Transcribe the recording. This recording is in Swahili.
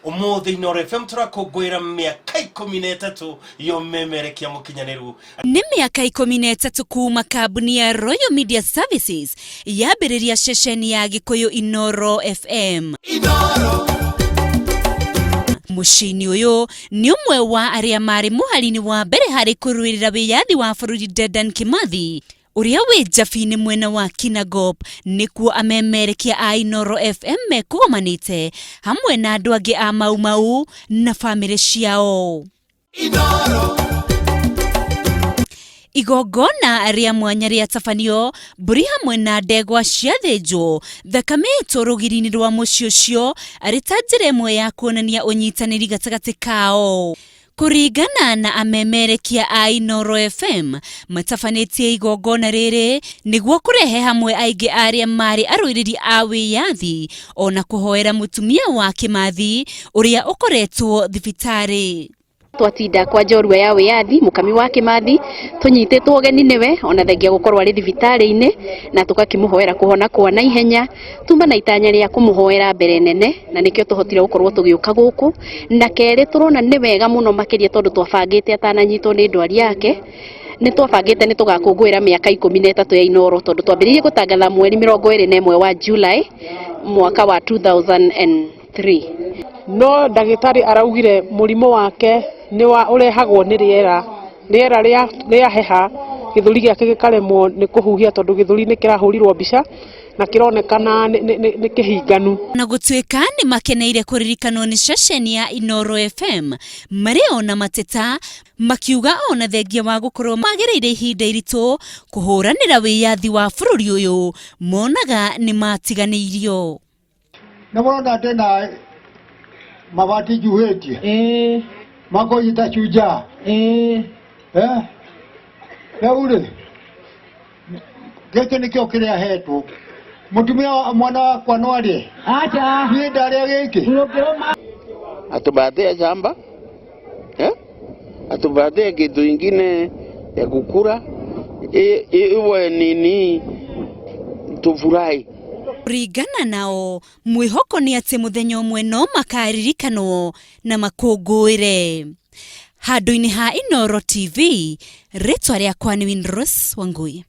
umuthi Inoro FM turakugwira miaka 13 yo memerekia mukinyaneru. Ni miaka 13 kuma kambuni ya Royal Media Services yambiriria ceceni ya Gikuyu Inoro FM. Inoro mushini uyu ni umwe wa aria mari muharini wa mbere hari kuruirira wiyathi wa bururi Dedan Kimathi uria wi jabini mwena wa Kinangop nikuo amemerekia a Inoro FM mekugomanite hamwe na andu angi a Mau na family ciao. Inoro igogona ria mwanya ria tabanio mburi hamwe na ndegwa ciathinjwo thakame itorugiri-ini rwa muci ucio ari ta njira imwe ya kuonania unyitaniri gatagati kao. Kuringana na amemerekia a Inoro FM matabanĩtie igogona rĩrĩ nĩguo kurehe hamwe aingĩ aria mari aruiriri a wiyathi ona kuhoera mutumia wa Kimathi uria ukoretwo thibitari. Twatinda kwa njorua ya wiyathi mukami wa Kimathi tunyititwo geni niwe ona thengia gukorwo ari thibitari-ini na tukakimuhoera kuhona kwa na ihenya tuma na itanya ria kumuhoera mbere nene na nikio tuhotire gukorwo tugiuka guku na keri turona ni wega muno makiria tondu twabangite atananyitwo ni ndwari yake ni twabangite ni tugakungwira miaka 13 ya Inoro tondu twambiririe gutangatha mweri 21 wa July mwaka wa 2003. No ndagitari araugire murimo wake ni wa urehagwo ni riera ria heha githuri giake gikaremwo ni kuhuhia tondu githuri ni kirahurirwo mbica na kironekana ni kihinganu. Na gutwika ni makeneire kuririkanwo ni ceceni ya Inoro FM mari ona mateta makiuga ona thengia wa gukorwo magereire ihinda iritu kuhuranira wiyathi wa bururi uyu monaga ni matiganiirio. Na morona tena mabati juhetie mako itachuja ule geke nikio kiria hetwo mutumia mwana wakwa no arie acha ni ndare giki atubathia shamba atubathia kitu ingine ya kukura iwe nini tufurahi. Kuringana nao mwihoko ni ati muthenya umwe no makaririkanwo na makungwire. Handu-ini ha Inoro TV ritwa riakwa ni Winrose Wangui.